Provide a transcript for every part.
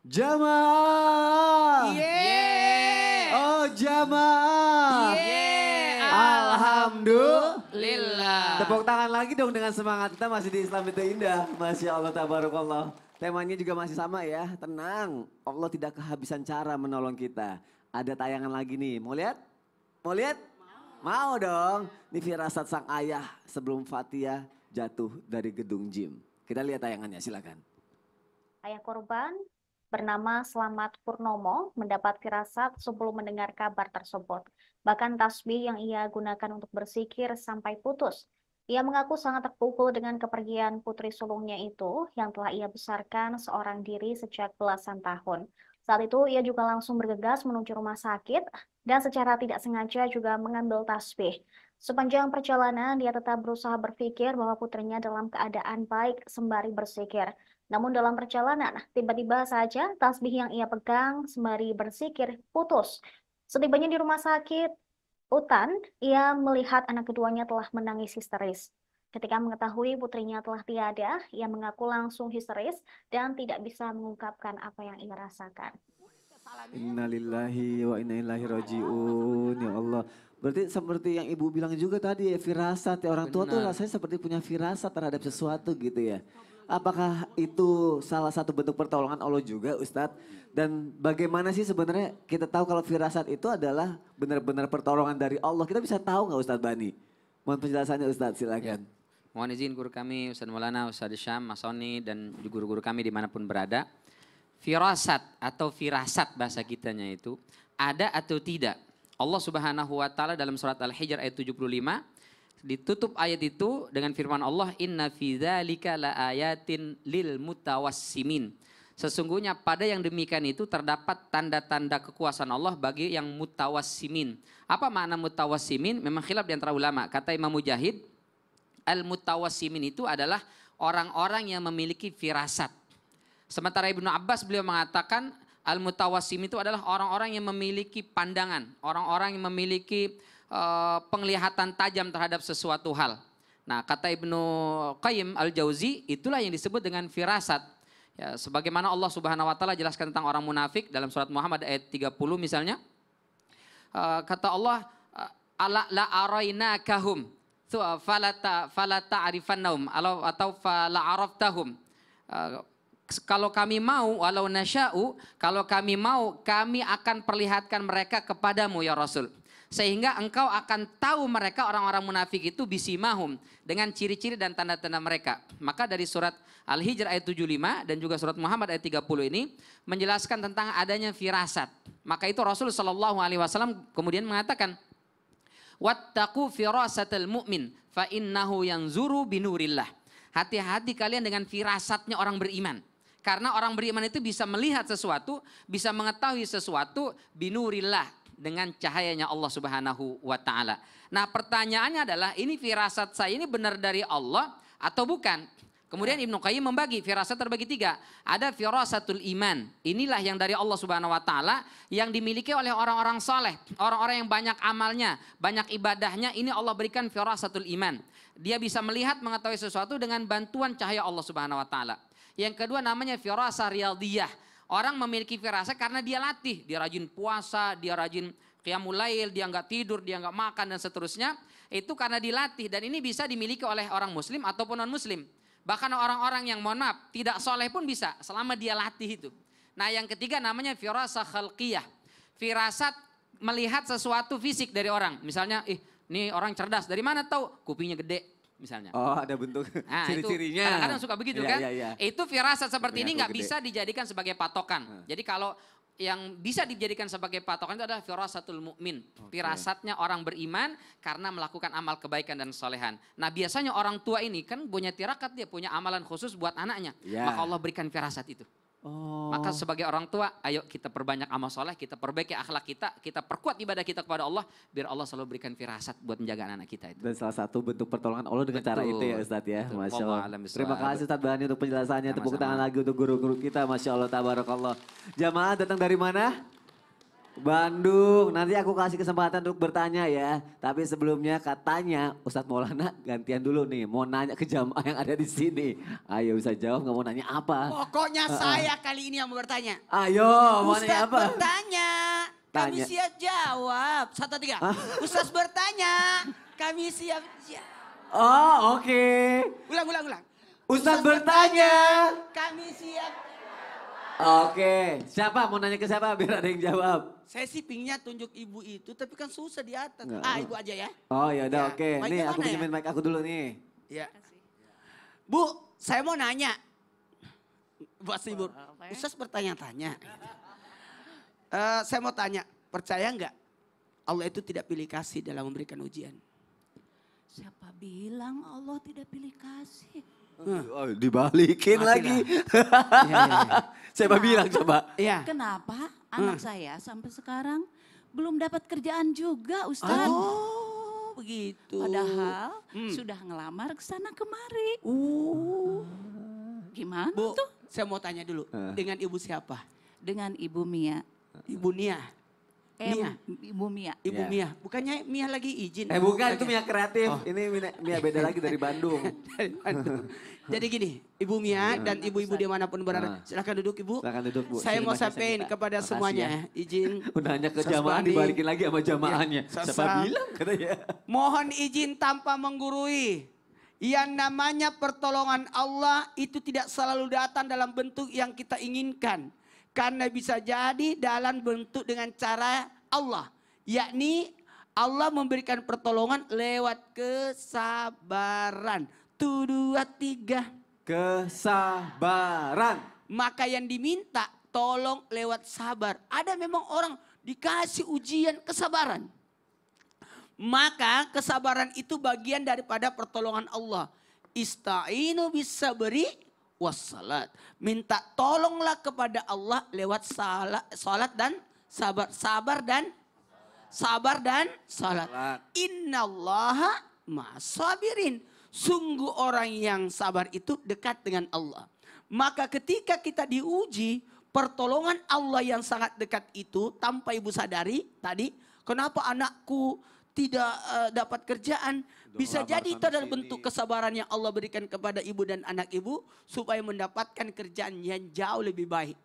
Jamaah. Yeay. Oh jamaah. Yeay. Alhamdulillah. Tepuk tangan lagi dong dengan semangat. Kita masih di Islam itu indah. Masya Allah, tabarakallah. Temanya juga masih sama ya. Tenang, Allah tidak kehabisan cara menolong kita. Ada tayangan lagi nih, mau lihat? Mau lihat? Mau dong. Ini firasat sang ayah sebelum Fathia jatuh dari gedung gym. Kita lihat tayangannya, silakan. Ayah korban bernama Slamet Purnomo mendapat firasat sebelum mendengar kabar tersebut. Bahkan tasbih yang ia gunakan untuk berzikir sampai putus. Ia mengaku sangat terpukul dengan kepergian putri sulungnya itu yang telah ia besarkan seorang diri sejak belasan tahun. Saat itu ia juga langsung bergegas menuju rumah sakit dan secara tidak sengaja juga mengambil tasbih. Sepanjang perjalanan dia tetap berusaha berpikir bahwa putrinya dalam keadaan baik sembari berzikir. Namun dalam perjalanan, tiba-tiba saja tasbih yang ia pegang sembari berzikir putus. Setibanya di rumah sakit Utan, ia melihat anak keduanya telah menangis histeris. Ketika mengetahui putrinya telah tiada, ia mengaku langsung histeris dan tidak bisa mengungkapkan apa yang ia rasakan. Innalillahi wa inna ilaihi rajiun, ya Allah. Berarti seperti yang ibu bilang juga tadi ya, firasat ya, orang tua tuh rasanya seperti punya firasat terhadap sesuatu gitu ya. Apakah itu salah satu bentuk pertolongan Allah juga Ustadz? Dan bagaimana sih sebenarnya kita tahu kalau firasat itu adalah benar-benar pertolongan dari Allah. Kita bisa tahu nggak Ustadz Bani? Mohon penjelasannya Ustadz, silakan. Ya. Mohon izin guru kami Ustadz Maulana, Ustadz Syam, Mas Soni dan guru-guru kami dimanapun berada. Firasat atau firasat bahasa kitanya itu ada atau tidak? Allah Subhanahu wa taala dalam surat Al-Hijr ayat 75 ditutup ayat itu dengan firman Allah, inna fi dzalika laayatin lil mutawassimin. Sesungguhnya pada yang demikian itu terdapat tanda-tanda kekuasaan Allah bagi yang mutawassimin. Apa makna mutawassimin? Memang khilaf di antara ulama. Kata Imam Mujahid, al-mutawassimin itu adalah orang-orang yang memiliki firasat. Sementara Ibnu Abbas beliau mengatakan al-mutawassim itu adalah orang-orang yang memiliki pandangan, orang-orang yang memiliki penglihatan tajam terhadap sesuatu hal. Nah, kata Ibnu Qayyim al-Jauzi, itulah yang disebut dengan firasat. Ya, sebagaimana Allah Subhanahu wa taala jelaskan tentang orang munafik dalam surat Muhammad ayat 30 misalnya. Kata Allah, ala la arainakahum falata arifannahum atau fala araftahum. Kalau kami mau, walau nasya'u, kalau kami mau, kami akan perlihatkan mereka kepadamu ya Rasul. Sehingga engkau akan tahu mereka orang-orang munafik itu bisimahum, dengan ciri-ciri dan tanda-tanda mereka. Maka dari surat Al-Hijr ayat 75 dan juga surat Muhammad ayat 30 ini menjelaskan tentang adanya firasat. Maka itu Rasul SAW kemudian mengatakan, wattaqu firasatal mu'min fa innahu yanzuru binurillah. Hati-hati kalian dengan firasatnya orang beriman. Karena orang beriman itu bisa melihat sesuatu, bisa mengetahui sesuatu binurillah, dengan cahayanya Allah Subhanahu wa taala. Nah, pertanyaannya adalah ini firasat saya ini benar dari Allah atau bukan? Kemudian Ibnu Qayyim membagi firasat terbagi 3. Ada firasatul iman. Inilah yang dari Allah Subhanahu wa taala yang dimiliki oleh orang-orang soleh, orang-orang yang banyak amalnya, banyak ibadahnya. Ini Allah berikan firasatul iman. Dia bisa melihat, mengetahui sesuatu dengan bantuan cahaya Allah Subhanahu wa taala. Yang kedua namanya firasah riyadhiyah. Orang memiliki firasat karena dia latih, dia rajin puasa, dia rajin qiyamul lail, dia nggak tidur, dia nggak makan dan seterusnya. Itu karena dilatih dan ini bisa dimiliki oleh orang muslim ataupun non muslim. Bahkan orang-orang yang mohon maaf tidak soleh pun bisa selama dia latih itu. Nah yang ketiga namanya firasah khalqiyah. Firasat melihat sesuatu fisik dari orang. Misalnya, ini orang cerdas, dari mana tahu? Kupingnya gede. Misalnya. Oh ada bentuk ciri-cirinya. Kadang-kadang suka begitu kan. Ya. Itu firasat seperti ini nggak bisa dijadikan sebagai patokan. Jadi kalau yang bisa dijadikan sebagai patokan itu adalah firasatul mukmin. Firasatnya orang beriman karena melakukan amal kebaikan dan solehan. Nah biasanya orang tua ini kan punya tirakat, dia punya amalan khusus buat anaknya. Maka Allah berikan firasat itu. Maka sebagai orang tua, ayo kita perbanyak amal soleh, kita perbaiki akhlak kita perkuat ibadah kita kepada Allah, biar Allah selalu berikan firasat buat menjaga anak kita itu. Dan salah satu bentuk pertolongan Allah dengan cara itu ya Ustadz ya, Masya Allah. Terima kasih Ustadz Bani untuk penjelasannya, tepuk tangan lagi untuk guru-guru kita, Masya Allah, tabarakallah. Jamaah datang dari mana? Bandung, nanti aku kasih kesempatan untuk bertanya ya. Tapi sebelumnya katanya Ustadz Maulana gantian dulu nih. Mau nanya ke jamaah yang ada di sini. Ayo bisa jawab, nggak mau nanya apa? Pokoknya saya kali ini yang mau bertanya. Ayo, mau nanya Ustaz apa? bertanya, kami Tanya. siap jawab. 1, 2, 3. Ustaz bertanya, kami siap jawab. Oh, oke. Ulang. Ustadz bertanya. Kami siap. Oke, siapa mau nanya ke siapa biar ada yang jawab? Saya sih pinginnya tunjuk ibu itu, tapi kan susah di atas. Nggak. Ibu aja ya. Oh ya udah Ya, oke. mic-nya Nih aku mana ya? pinjemin mic aku dulu nih. Ya. Bu, saya mau nanya. Buat ibu. Ustaz bertanya-tanya. Saya mau tanya, percaya nggak Allah itu tidak pilih kasih dalam memberikan ujian? Siapa bilang Allah tidak pilih kasih? Oh, dibalikin Mati lagi. Iya. Siapa bilang coba? Iya. Kenapa anak saya sampai sekarang belum dapat kerjaan juga, Ustaz? Oh, begitu. Padahal sudah ngelamar ke sana kemari. Gimana Bu, tuh saya mau tanya dulu. Dengan ibu siapa? dengan Ibu Mia? Ibu Nia. Mia. Ibu Mia. Ibu Ya. Mia. Bukannya Mia lagi izin? Bukan, itu Mia kreatif. Oh. Ini Mia beda lagi dari Bandung. Jadi gini, Ibu Mia dan ibu-ibu dimanapun berada. Silakan duduk Ibu. Silakan duduk, Bu. Saya Sini mau masnya sampaikan minta. kepada Makasih semuanya ya. izin. Udah hanya ke Ustaz jamaah Bani. dibalikin lagi sama jamaahnya. Ya, Siapa sasa. bilang katanya. Mohon izin tanpa menggurui. Yang namanya pertolongan Allah itu tidak selalu datang dalam bentuk yang kita inginkan. Karena bisa jadi dalam bentuk dengan cara Allah. Yakni Allah memberikan pertolongan lewat kesabaran. 1, 2, 3. Kesabaran. Maka yang diminta tolong lewat sabar. Ada memang orang dikasih ujian kesabaran. Maka kesabaran itu bagian daripada pertolongan Allah. Ista'inu bis-sabri wassalat. Minta tolonglah kepada Allah lewat salat dan sabar. Sabar dan salat. Innallaha ma'as-sabirin. Sungguh orang yang sabar itu dekat dengan Allah. Maka ketika kita diuji, pertolongan Allah yang sangat dekat itu tanpa ibu sadari tadi, kenapa anakku tidak dapat kerjaan? Bisa lamar jadi itu sana adalah sini. bentuk kesabaran yang Allah berikan kepada ibu dan anak ibu supaya mendapatkan kerjaan yang jauh lebih baik.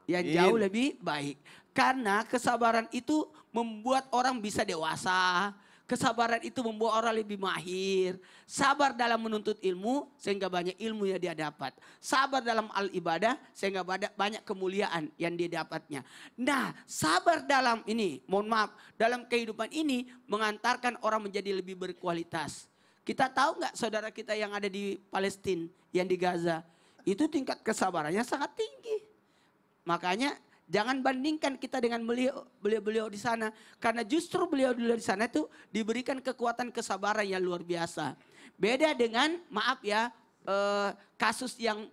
Yang jauh lebih baik. Karena kesabaran itu membuat orang bisa dewasa. Kesabaran itu membuat orang lebih mahir. Sabar dalam menuntut ilmu sehingga banyak ilmu yang dia dapat. Sabar dalam al-ibadah sehingga banyak kemuliaan yang dia dapatnya. Nah, sabar dalam ini, mohon maaf, dalam kehidupan ini mengantarkan orang menjadi lebih berkualitas. Kita tahu nggak saudara kita yang ada di Palestina, yang di Gaza, itu tingkat kesabarannya sangat tinggi. Makanya jangan bandingkan kita dengan beliau di sana. Karena justru beliau di sana itu diberikan kekuatan kesabaran yang luar biasa. Beda dengan, maaf ya, kasus yang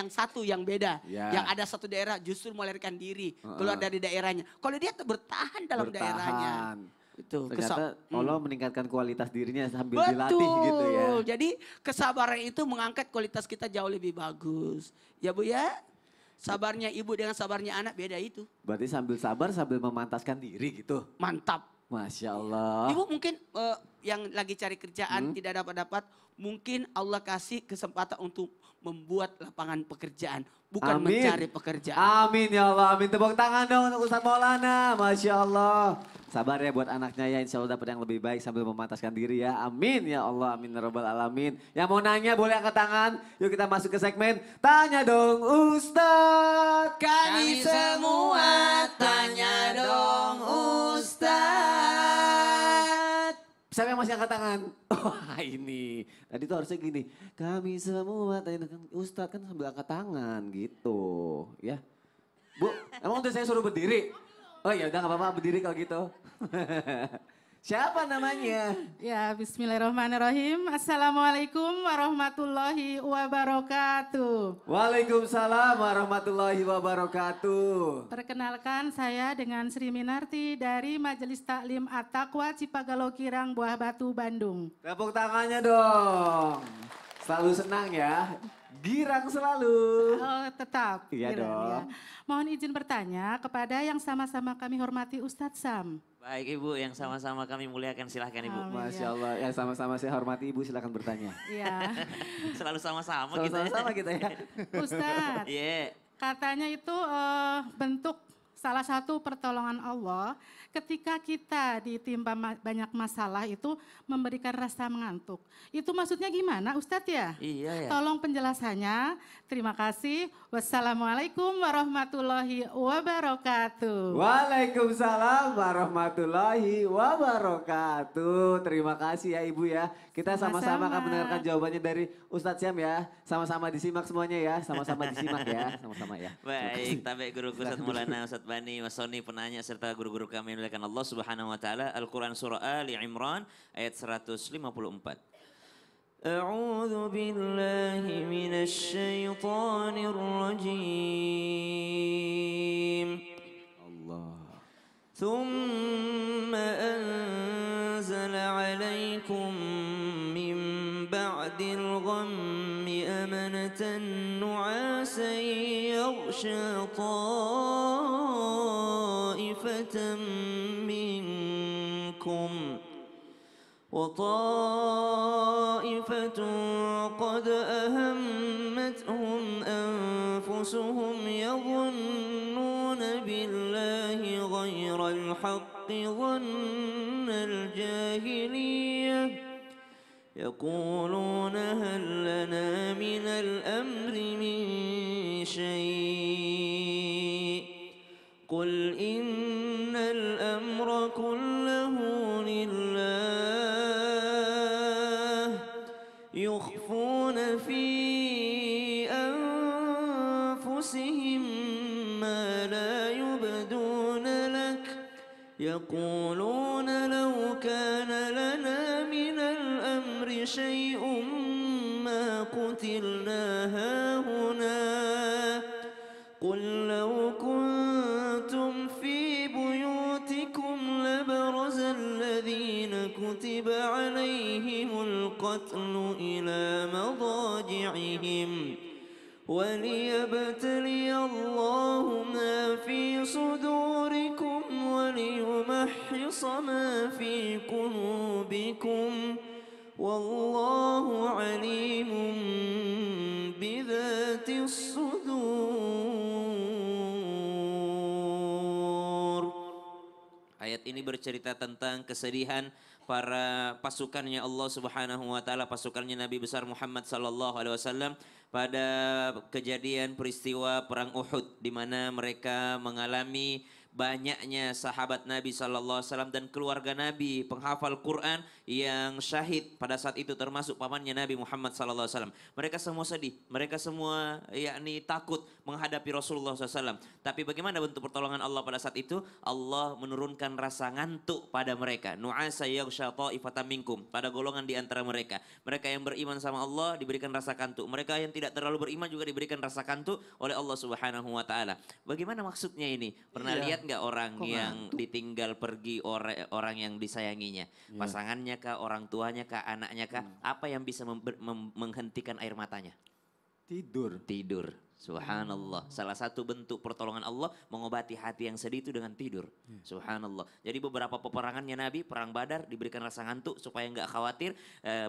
satu yang beda. Ya. Yang ada satu daerah justru melarikan diri, keluar dari daerahnya. Kalau dia tuh bertahan dalam daerahnya. Itu Ternyata Allah meningkatkan kualitas dirinya sambil Betul. dilatih gitu ya. Jadi kesabaran itu mengangkat kualitas kita jauh lebih bagus. Ya Bu ya. Sabarnya ibu dengan sabarnya anak beda itu. Berarti sambil sabar sambil memantaskan diri gitu. Mantap. Masya Allah. Ibu mungkin yang lagi cari kerjaan tidak dapat, mungkin Allah kasih kesempatan untuk membuat lapangan pekerjaan. Bukan Amin. mencari pekerjaan. Amin ya Allah. Amin. Tepuk tangan dong untuk Ustadz Maulana. Masya Allah. Sabar ya buat anaknya ya. Insya Allah dapat yang lebih baik sambil memantaskan diri ya. Amin ya Allah. Amin ya Rabbal Alamin. Yang mau nanya boleh angkat tangan. Yuk kita masuk ke segmen Tanya Dong Ustadz. Kami semua tanya dong Ustadz. Siapa yang masih angkat tangan? Wah ini. Tadi tuh harusnya gini. Kami semua tanya dong Ustadz kan sambil angkat tangan gitu. Ya. Bu, emang udah saya suruh berdiri? Oh ya udah gak apa-apa berdiri kalau gitu. Siapa namanya? Ya, bismillahirrahmanirrahim. Assalamualaikum warahmatullahi wabarakatuh. Waalaikumsalam warahmatullahi wabarakatuh. Perkenalkan saya dengan Sri Minarti dari Majelis Taklim At-Taqwa Cipagalo Kirang Buah Batu Bandung. Tepuk tangannya dong. Selalu senang ya Girang selalu. Oh, tetap. Iya Kira, dong. ya. Mohon izin bertanya kepada yang sama-sama kami hormati Ustadz Sam. Baik Ibu, yang sama-sama kami muliakan silahkan Ibu. Amin. Masya Allah, ya sama-sama saya hormati Ibu, silakan bertanya. Iya. Selalu sama-sama kita. Sama-sama kita ya. Ustadz, Iya. katanya itu bentuk salah satu pertolongan Allah ketika kita ditimpa banyak masalah itu memberikan rasa mengantuk. Itu maksudnya gimana Ustadz ya? Iya ya. Tolong penjelasannya. Terima kasih. Wassalamualaikum warahmatullahi wabarakatuh. Waalaikumsalam warahmatullahi wabarakatuh. Terima kasih ya Ibu ya. Kita sama-sama akan mendengarkan jawabannya dari Ustadz Syam ya. Sama-sama disimak semuanya ya. Sama-sama disimak ya. Sama-sama ya. Baik, tabe guruku Ustaz Maulana, Ustaz Bani, Mas Soni, penanya serta guru-guru kami yang dimuliakan Allah Subhanahu wa taala. Al-Qur'an surah Ali Imran ayat 154. أعوذ بالله من الشيطان الرجيم Allah. ثم أنزل عليكم من بعد الغم أمنة نعاسا يغشى طائفة منكم وطائفة قد أهمتهم أنفسهم يظنون بالله غير الحق ظن الجاهلية يقولون هل لنا من الأمر من شيء قل إن الأمر كله لله يخفون في أنفسهم ما لا يبدون لك يقولون لو كان لنا من الأمر شيء ما قتلنا هاهنا قل لو كنتم في بيوتكم لبرز الذين كتب عليهم القتل إلى مضاجعهم وليبتلي الله ما في صدوركم وليمحص ما في قلوبكم والله عليم بذات الصدور. Ayat ini bercerita tentang kesedihan para pasukannya Allah Subhanahu wa taala, pasukannya Nabi besar Muhammad sallallahu alaihi wasallam pada kejadian peristiwa perang Uhud di mana mereka mengalami banyaknya sahabat Nabi sallallahu alaihi wasallam dan keluarga Nabi penghafal Quran yang syahid pada saat itu termasuk pamannya Nabi Muhammad sallallahu alaihi wasallam. Mereka semua sedih, mereka semua yakni takut menghadapi Rasulullah SAW. Tapi bagaimana bentuk pertolongan Allah pada saat itu? Allah menurunkan rasa ngantuk pada mereka. Nu'asa yaghsha ta'ifatan minkum, pada golongan di antara mereka. Mereka yang beriman sama Allah diberikan rasa kantuk. Mereka yang tidak terlalu beriman juga diberikan rasa kantuk oleh Allah Subhanahu wa taala. Bagaimana maksudnya ini? Pernah lihat nggak orang yang ditinggal pergi orang yang disayanginya? Pasangannya kah, orang tuanya kah, anaknya kah? Apa yang bisa menghentikan air matanya? Tidur. Tidur. Subhanallah. Salah satu bentuk pertolongan Allah mengobati hati yang sedih itu dengan tidur. Subhanallah. Jadi beberapa peperangannya Nabi, perang Badar diberikan rasa ngantuk supaya nggak khawatir.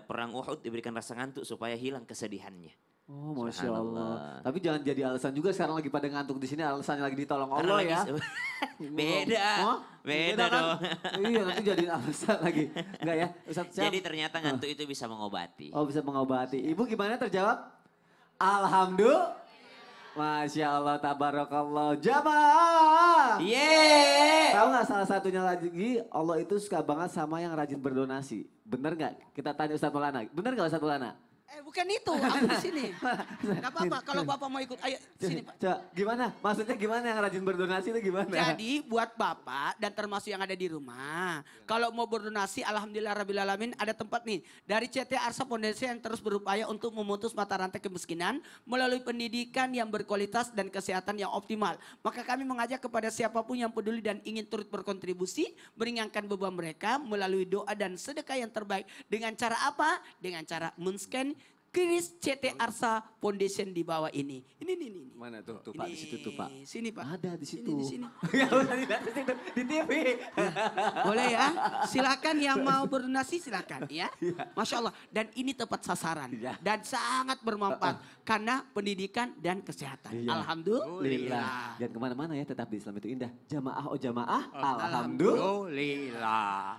Perang Uhud diberikan rasa ngantuk supaya hilang kesedihannya. Oh, Masya Allah. Tapi jangan jadi alasan juga sekarang lagi pada ngantuk di sini, alasannya lagi ditolong Allah ya. Beda. Oh, Beda kan? dong. Iya, nanti jadi alasan lagi. Enggak ya, Ustadz Syam? Jadi ternyata ngantuk itu bisa mengobati. Oh, bisa mengobati. Ibu gimana terjawab? Alhamdulillah. Masya Allah, tabarakallah. Jamaah. Yeay. Tahu nggak salah satunya lagi, Allah itu suka banget sama yang rajin berdonasi. Bener nggak? Kita tanya Ustadz Maulana. Bener nggak Ustadz Maulana? Bukan itu, aku di sini. Gak apa-apa, kalau Bapak mau ikut, ayo sini Pak. Coba, gimana? Maksudnya gimana yang rajin berdonasi itu gimana? Jadi buat Bapak dan termasuk yang ada di rumah, kalau mau berdonasi alhamdulillah rabbil alamin ada tempat nih. Dari CT Arsa Foundation yang terus berupaya untuk memutus mata rantai kemiskinan melalui pendidikan yang berkualitas dan kesehatan yang optimal. Maka kami mengajak kepada siapapun yang peduli dan ingin turut berkontribusi, meringankan beban mereka melalui doa dan sedekah yang terbaik. Dengan cara apa? Dengan cara men-scan Kris CT Arsa Foundation di bawah ini. Ini. Mana tuh Pak, di situ tuh Pak. Sini Pak. Ada di situ. Ini di sini. Nggak usah dilihat di situ, di TV. Boleh ya? Silakan yang mau berdonasi silakan ya. Masya Allah. Dan ini tepat sasaran. Iya. Dan sangat bermanfaat. Karena pendidikan dan kesehatan. Iya. Alhamdulillah. Jangan kemana-mana ya, tetap di Islam itu indah. Jamaah oh jamaah. Alhamdulillah.